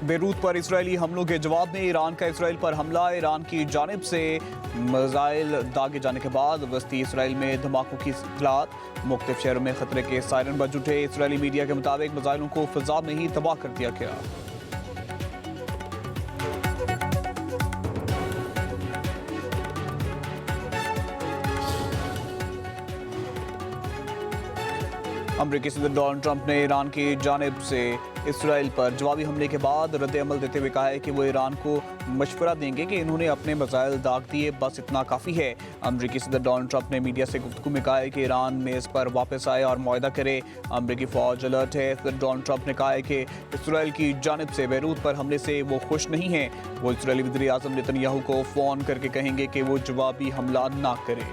Beirut पर Israeli हमलों के जवाब में ईरान का इसराइल पर हमला। ईरान की जानिब से मिसाइल दागे जाने के बाद वस्ती इसराइल में धमाकों की इत्तलात। मुख्तलिफ शहरों में खतरे के सायरन बज उठे। इसराइली मीडिया के मुताबिक मिसाइलों को फिजा में ही तबाह कर दिया गया। अमेरिकी सदर डोनाल्ड ट्रंप ने ईरान की जानिब से इसराइल पर जवाबी हमले के बाद रद्द-ए-अमल देते हुए कहा है कि वो ईरान को मशवरा देंगे कि इन्होंने अपने मिसाइल दाग दिए, बस इतना काफ़ी है। अमेरिकी सदर डोनाल्ड ट्रंप ने मीडिया से गुफ्तगू में कहा है कि ईरान में इस पर वापस आए और मुआहदा करे। अमेरिकी फौज अलर्ट है। सदर डोनाल्ड ट्रंप ने कहा है कि इसराइल की जानिब से बेरूत पर हमले से वो खुश नहीं हैं। वो इसराइली वज़ीर-ए-आज़म नेतन्याहू को फ़ोन करके कहेंगे कि वो जवाबी हमला ना करे।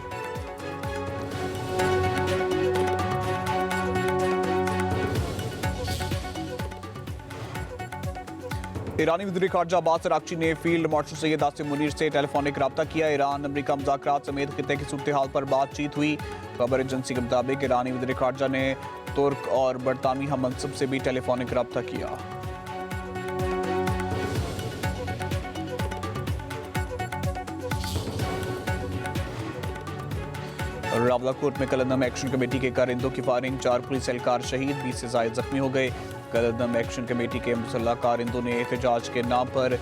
ईरानी वज़ीर ख़ारजा अब्बास अराग़ची ने फील्ड मार्शल सैयद आसिम मुनीर से टेलीफोनिक रब्ता किया। ईरान अमेरिका मुज़ाकरात समेत खित्ते की सूरत हाल पर बातचीत हुई। खबर एजेंसी के मुताबिक ईरानी वज़ीर ख़ारजा ने तुर्क और बरतानवी हम मनसब से भी टेलीफोनिक रब्ता किया। रावलाकोट में कलंदम एक्शन कमेटी के कारिंदों की फायरिंग, 4 पुलिस एहलकार शहीद, 20 से ज़ायद जख्मी हो गए। कलंदम एक्शन कमेटी के मुसल्लह कारिंदों ने एहतजाज के नाम पर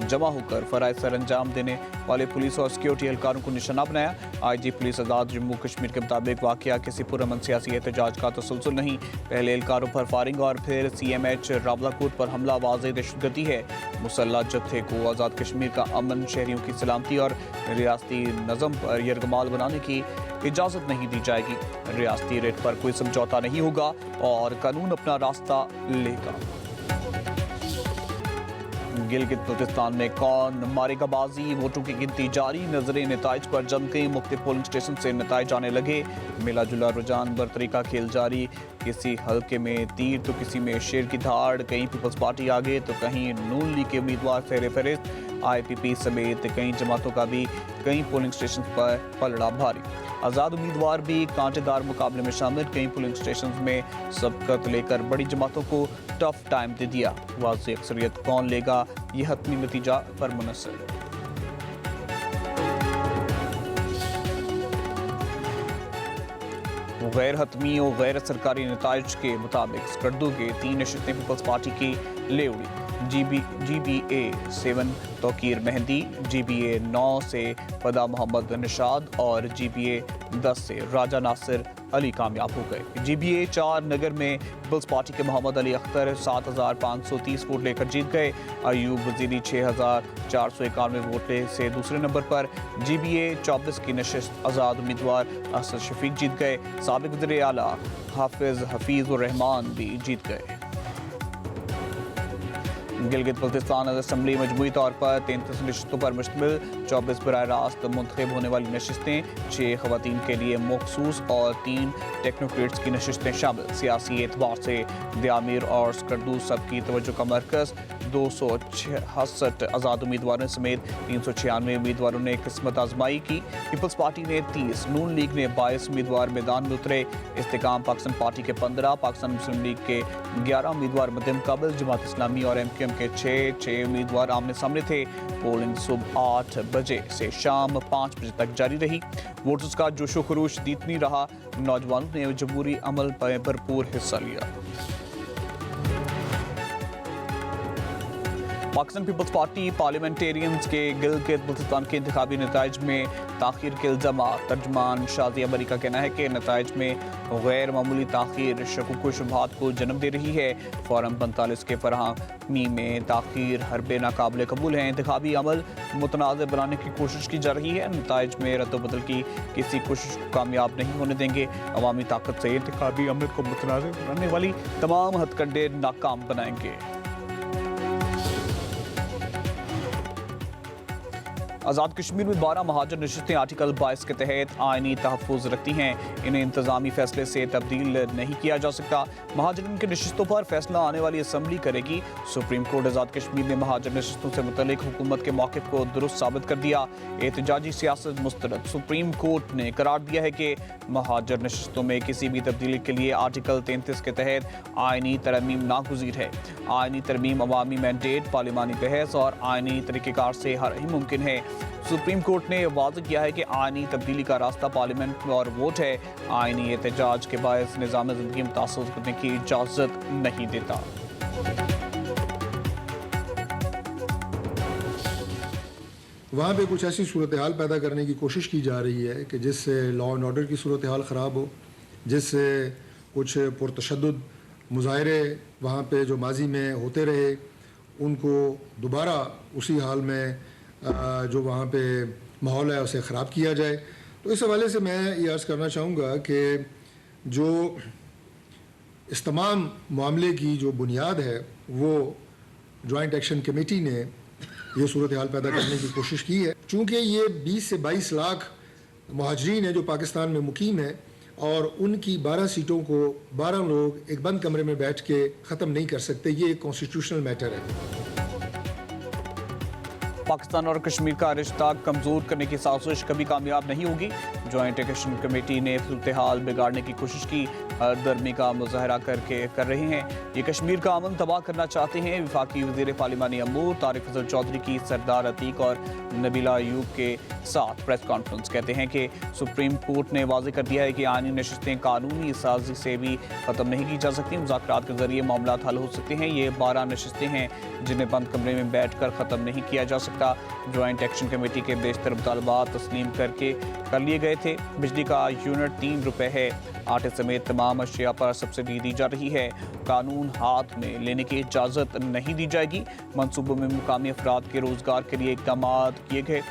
जमा होकर फराइज़ सर अंजाम देने वाले पुलिस और सिक्योरिटी एहलकारों को निशाना बनाया। IG पुलिस आज़ाद जम्मू कश्मीर के मुताबिक वाक़या किसी पुरअमन सियासी एहतजाज का तसलसल नहीं। पहले एहलकारों पर फायरिंग और फिर CMH रावलाकोट पर हमला वाज़ेह दहशतगर्दी है। मुसल्लह जत्थे को आज़ाद कश्मीर का अमन, शहरियों की सलामती और रियासती नज़म पर यरगमाल बनाने की इजाज़त नहीं दी जाएगी। रियासती रेट पर कोई समझौता नहीं होगा और कानून अपना रास्ता लेगा। गिलगित बल्तिस्तान में कौन मारेगा बाजी, वोटों की गिनती जारी। नजरें नताइज पर जम गई। मुख्तलिफ पोलिंग स्टेशन से नताइज आने लगे। मिला जुला रुझान बरतरी का खेल जारी। किसी हल्के में तीर तो किसी में शेर की धाड़। कहीं पीपल्स पार्टी आगे तो कहीं नून लीग के उम्मीदवार फेरे फहरिस्त। IPP समेत कई जमातों का भी कई पोलिंग स्टेशन पर पलड़ा भारी। आज़ाद उम्मीदवार भी कांटेदार मुकाबले में शामिल। कई पोलिंग स्टेशन में सबकत लेकर बड़ी जमातों को टफ टाइम दे दिया। वाज़ेह अक्सरियत कौन लेगा, ये हतमी नतीजा पर मुनहसर। गैर हतमी और गैर सरकारी नताइज के मुताबिक स्कर्दू के 3 नशिस्तें पीपल्स पार्टी की ले उड़ी। GBA 7 तौकीर मेहंदी, GBA 9 से फदा मोहम्मद निशाद और GBA 10 से राजा नासिर अली कामयाब हो गए। GBA 4 नगर में पीपल्स पार्टी के मोहम्मद अली अख्तर 7,530 वोट लेकर जीत गए। अयूब वजीरी 6,491 वोट से दूसरे नंबर पर। GBA 24 की नशिस्त आज़ाद उम्मीदवार असद शफीक जीत गए। साबिक वज़ीर आला हफीज़ उर रहमान भी जीत गए। गिलगित बल्तिस्तान असम्बली मजमूई तौर पर 33 नशिस्तों पर मुश्तमिल। 24 बराह रास्त मुंतखब होने वाली नशिस्तें, 6 खवातीन के लिए मखसूस और 3 टेक्नोक्रेट्स की नशिस्तें शामिल। सियासी एतबार से दियामीर और स्कर्दू सबकी तवज्जो का मरकज़। 266 आज़ाद उम्मीदवारों समेत 396 उम्मीदवारों ने किस्मत आजमाई की। पीपल्स पार्टी ने 30, नून लीग ने 22 उम्मीदवार मैदान में उतरे। इस्तेकाम पाकिस्तान पार्टी के 15, पाकिस्तान मुस्लिम लीग के 11 उम्मीदवार मद्देमुकाबल। जमात इस्लामी और MQM के 6 उम्मीदवार आमने सामने थे। पोलिंग सुबह 8 बजे से शाम 5 बजे तक जारी रही। वोटर्स का जोशो खरोश दीतनी रहा। नौजवानों ने जमहूरी अमल पर भरपूर हिस्सा लिया। पाकिस्तान पीपल्स पार्टी पार्लियामेंटेरियंस के गिलगित बल्तिस्तान के इंतखाबी नताइज में ताख़ीर के इल्ज़ामात। तर्जमान शाज़िया बरी का कहना है कि नताइज में गैर मामूली ताख़ीर शकूक व शुबहात को जन्म दे रही है। फॉर्म 45 के फराहमी में ताख़ीर हरबे नाकाबिल कबूल है। इंतखाबी अमल मुतनाज़ बनाने की कोशिश की जा रही है। नताइज में रद्द-ओ-बदल की किसी कोशिश को कामयाब नहीं होने देंगे। अवामी ताकत से इंतखाबी अमल को मुतनाज़ बनाने वाली तमाम हथकंडे नाकाम बनाएंगे। आज़ाद कश्मीर में 12 महाजर नशिस्तें आर्टिकल 22 के तहत आइनी तहफ़्फ़ुज़ रखती हैं। इन्हें इंतज़ामी फैसले से तब्दील नहीं किया जा सकता। महाजरीन की नशिस्तों पर फैसला आने वाली असम्बली करेगी। सुप्रीम कोर्ट आज़ाद कश्मीर ने महाजर नशिस्तों से मुतल्लिक हुकूमत के मौक़िफ़ को दुरुस्त साबित कर दिया। एहतजाजी सियासत मुस्तरद। सुप्रीम कोर्ट ने करार दिया है कि महाजर नशिस्तों में किसी भी तब्दीली के लिए आर्टिकल 33 के तहत आइनी तरमीम नागुज़ीर है। आइनी तरमीम अवामी मैंडेट, पार्लिमानी बहस और आइनी तरीक़ेकार से हर ही मुमकिन है। सुप्रीम कोर्ट ने वाज़ेह किया है कि आइनी तब्दीली का रास्ता पार्लियामेंट और वोट है। आइनी एहतजाज के बायस निज़ाम ज़िंदगी मुतासर करने की इजाज़त नहीं देता। वहाँ पे कुछ ऐसी सूरत हाल पैदा करने की कोशिश की जा रही है कि जिससे लॉ एंड ऑर्डर की सूरत हाल ख़राब हो, जिससे कुछ पुरतशद्दुद मुज़ाहरे वहाँ पे जो माजी में होते रहे उनको दोबारा उसी हाल में जो वहाँ पे माहौल है उसे ख़राब किया जाए। तो इस हवाले से मैं ये अर्ज़ करना चाहूँगा कि जो इस तमाम मामले की जो बुनियाद है वो जॉइंट एक्शन कमेटी ने ये सूरत हाल पैदा करने की कोशिश की है। चूँकि ये 20 से 22 लाख महाजरीन हैं जो पाकिस्तान में मुकीम है और उनकी 12 सीटों को 12 लोग एक बंद कमरे में बैठ के ख़त्म नहीं कर सकते। ये एक कॉन्स्टिट्यूशनल मैटर है। पाकिस्तान और कश्मीर का रिश्ता कमज़ोर करने की साजिश कभी कामयाब नहीं होगी। जॉइंट एक्शन कमेटी ने सूरत हाल बिगाड़ने की कोशिश की, हरदर्मी का मुजाहरा कर रहे हैं। ये कश्मीर का अमन तबाह करना चाहते हैं। वफाकी वज़ीर पार्लिमानी अमूर तारिक फजल चौधरी की सरदार अतीक और नबीला अयूब के साथ प्रेस कॉन्फ्रेंस कहते हैं कि सुप्रीम कोर्ट ने वाज़ेह कर दिया है कि आइनी नशिस्तें कानूनी साजी से भी ख़त्म नहीं की जा सकती। मुज़ाकरात के ज़रिए मामला हल हो सकते हैं। ये 12 नशिस्तें हैं जिन्हें बंद कमरे में बैठ कर ख़त्म नहीं किया जा सकता। जॉइंट एक्शन कमेटी के बेशतर मुतालबात तस्लीम कर लिए गए थे। बिजली का यूनिट 3 रुपये है। आटे समेत तमाम अशिया पर सब्सिडी दी जा रही है। कानून हाथ में लेने की इजाज़त नहीं दी जाएगी। मनसूबों में मुकामी अफराद के रोज़गार के लिए इक़दाम किए गए।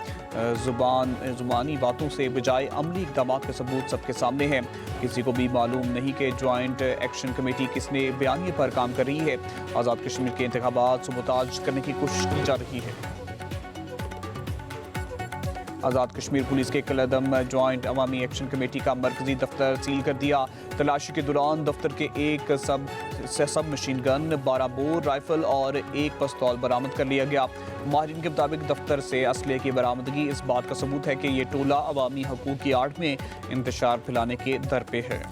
ज़ुबानी बातों से बजाय अमली इक़दाम के सबूत सबके सामने हैं। किसी को भी मालूम नहीं कि जॉइंट एक्शन कमेटी किसने बयानिए पर काम कर रही है। आज़ाद कश्मीर के इंतखाबात सबूताज करने की कोशिश की जा रही है। आज़ाद कश्मीर पुलिस के कलदम जॉइंट अवामी एक्शन कमेटी का मरकजी दफ्तर सील कर दिया। तलाशी के दौरान दफ्तर के एक सब मशीन गन, 12 बोर राइफल और एक पिस्तौल बरामद कर लिया गया। माहिरीन के मुताबिक दफ्तर से असले की बरामदगी इस बात का सबूत है कि ये टोला अवामी हकूक़ की आड़ में इंतशार फैलाने के दर पे है।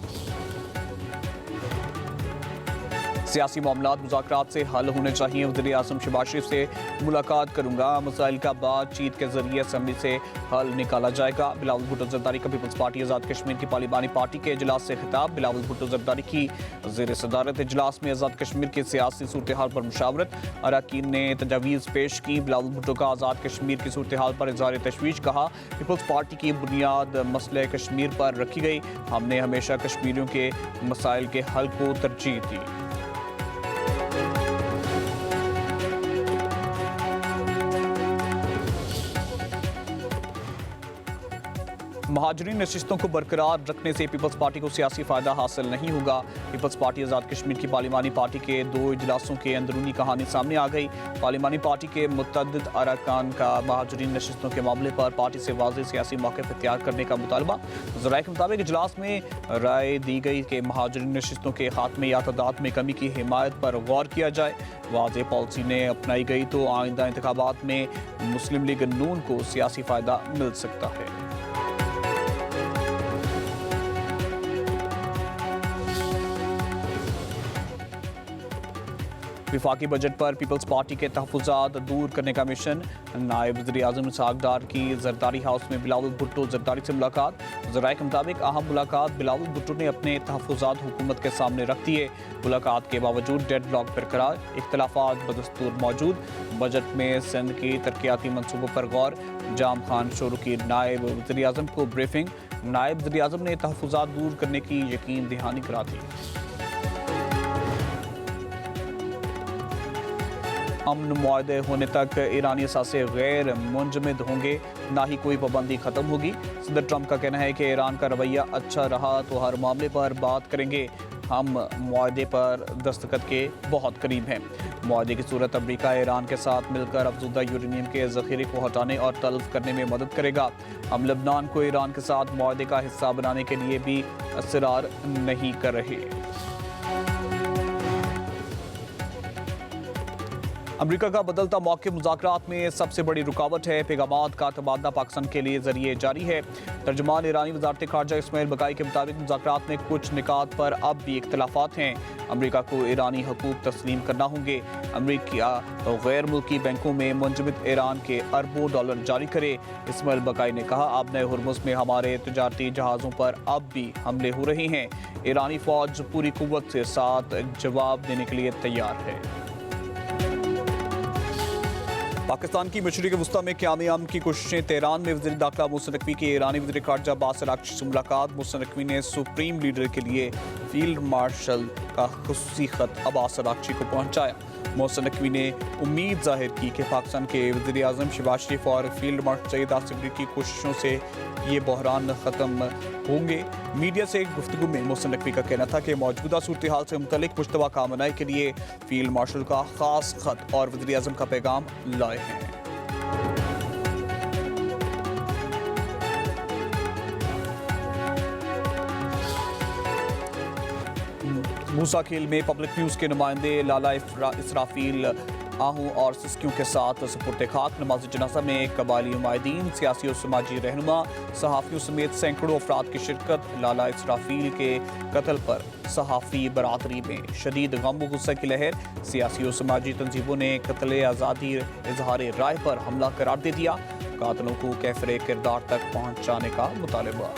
सियासी मामलात मुज़ाकरात से हल होने चाहिए। वज़ीर आज़म शहबाज शरीफ से मुलाकात करूँगा। मसाइल का बातचीत के ज़रिए असम्बली से हल निकाला जाएगा। बिलावल भुट्टो ज़रदारी का पीपल्स पार्टी आज़ाद कश्मीर की पार्लिमानी पार्टी के इजलास से खिताब। बिलावल भुट्टो ज़रदारी की ज़ेर सदारत इजलास में आज़ाद कश्मीर की सियासी सूरत हाल पर मुशावरत। अरकान ने तजावीज़ पेश की। बिलावल भुट्टो का आज़ाद कश्मीर की सूरत हाल पर इज़हार तशवीश। कहा, पीपल्स पार्टी की बुनियाद मसले कश्मीर पर रखी गई। हमने हमेशा कश्मीरियों के मसाइल के हल को तरजीह दी। महाजरीन नशिस्तों को बरकरार रखने से पीपल्स पार्टी को सियासी फ़ायदा हासिल नहीं होगा। पीपल्स पार्टी आज़ाद कश्मीर की पार्लिमानी पार्टी के 2 इजलासों के अंदरूनी कहानी सामने आ गई। पार्लिमानी पार्टी के मुतअद्दिद अरकान का महाजरीन नशिस्तों के मामले पर पार्टी से वाज़ेह सियासी मौक़िफ़ इख्तियार करने का मुतालबा। ज़राए के मुताबिक इजलास में राय दी गई कि महाजरीन नशिस्तों के खात्मे या तादाद में कमी की हिमायत पर गौर किया जाए। वाज़ेह पॉलिसी ने अपनाई गई तो आइंदा इंतखाबात में मुस्लिम लीग नून को सियासी फ़ायदा मिल सकता है। विफाकी बजट पर पीपल्स पार्टी के तहफ़्फ़ुज़ात दूर करने का मिशन। नायब वज़ीर आज़म इसहाक़ डार की ज़रदारी हाउस में बिलावल भुट्टो ज़रदारी से मुलाकात। ज़राए के मुताबिक अहम मुलाकात। बिलावल भुट्टो ने अपने तहफ़्फ़ुज़ात हुकूमत के सामने रख दिए। मुलाकात के बावजूद डेडलॉक बरकरार, इख्तलाफात बदस्तूर मौजूद। बजट में सिंध की तरक्याती मनसूबों पर गौर। जाम खान शोरू की नायब वज़ीर आज़म को ब्रीफिंग। नायब वज़ीर आज़म ने तहफ़्फ़ुज़ात दूर करने की यकीन दहानी करा दी। अमन मुआहदे होने तक ईरानी असासे गैर मुंजमद होंगे, ना ही कोई पाबंदी ख़त्म होगी। सदर ट्रंप का कहना है कि ईरान का रवैया अच्छा रहा तो हर मामले पर बात करेंगे। हम मुआहदे पर दस्तखत के बहुत करीब हैं। मुआहदे की सूरत अमेरिका ईरान के साथ मिलकर अफजुदा यूरेनियम के ज़ख़ीरे को हटाने और तल्फ करने में मदद करेगा। हम लबनान को ईरान के साथ मुआहदे का हिस्सा बनाने के लिए भी इसरार नहीं कर रहे। अमेरिका का बदलता मौक़िफ़ मुज़ाकरात में सबसे बड़ी रुकावट है। पैगामात का तबादला पाकिस्तान के लिए ज़रिए जारी है। तर्जुमान ईरानी वज़ारत ख़ारजा इस्माइल बक़ाई के मुताबिक मुज़ाकरात में कुछ निकात पर अब भी इख्तलाफात हैं। अमेरिका को ईरानी हकूक़ तस्लीम करना होंगे। अमेरिका गैर मुल्की बैंकों में मुंजमद ईरान के अरबों डॉलर जारी करे। इस्माइल बक़ाई ने कहा, अब नए हुर्मुज़ में हमारे तिजारती जहाज़ों पर अब भी हमले हो रहे हैं। ईरानी फ़ौज पूरी कुव्वत से साथ जवाब देने के लिए तैयार है। पाकिस्तान की मशरिक़ वस्ता में क़याम अमन की कोशिशें। तेहरान में वज़ीर दाखिला मोहसिन नकवी की ईरानी वज़ीर ख़ारजा अब्बास अराग़ची से मुलाकात। मोहसिन नकवी ने सुप्रीम लीडर के लिए फील्ड मार्शल का ख़ुसूसी ख़त अब्बास अराग़ची को पहुँचाया। मोहसिन नकवी ने उम्मीद जाहिर की कि पाकिस्तान के वज़ीर आज़म शहबाज शरीफ और फील्ड मार्शल सईद आसिफ की कोशिशों से ये बहरान ख़त्म होंगे। मीडिया से गुफ्तगू में मोहसिन नकवी का कहना था कि मौजूदा सूरत हाल से मुतल्लिक़ मुश्तबा कामनाई के लिए फील्ड मार्शल का ख़ास ख़त और वज़ीर आज़म का पैगाम लाए हैं। मूसा खेल में पब्लिक न्यूज़ के नुमाइंदे लाला इसराफील आहू और सिस्कियों के साथ सुपुर्द खाक। नमाज जनाजा में कबायली नुमाइंदीन, सियासी और समाजी रहनुमा, सहाफ़ियों समेत सैकड़ों अफराद की शिरकत। लाला इसराफील के कत्ल पर सहाफ़ी बरादरी में शदीद गम व गुस्से की लहर। सियासी और समाजी तंजीमों ने कत्ल आज़ादी इजहार राय पर हमला करार दे दिया। कातिलों को कैफरे किरदार तक पहुँचाने का मुतालबा।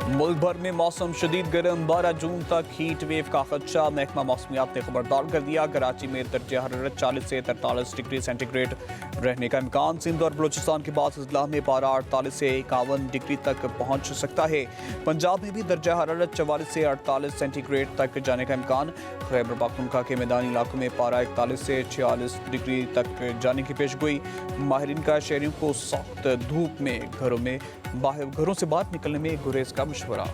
मुल्क भर में मौसम शदीद गर्म, 12 जून तक हीट वेव का खदशा। महकमा मौसमियात ने खबरदार कर दिया। कराची में दर्जा हरारत 40 से 43 डिग्री सेंटीग्रेड रहने का इम्कान। सिंध और बलूचिस्तान के बाद अजला में पारा 48 से 51 डिग्री तक पहुंच सकता है। पंजाब में भी दर्जा हरारत 44 से 48 सेंटीग्रेड तक जाने का इम्कान। खैबर पख्तूनख्वा के मैदानी इलाकों में पारा 41 से 46 डिग्री तक जाने की पेशगोई। माहिरीन का शहरियों को सख्त धूप में घरों से बाहर निकलने में गुरेज का मशवरा।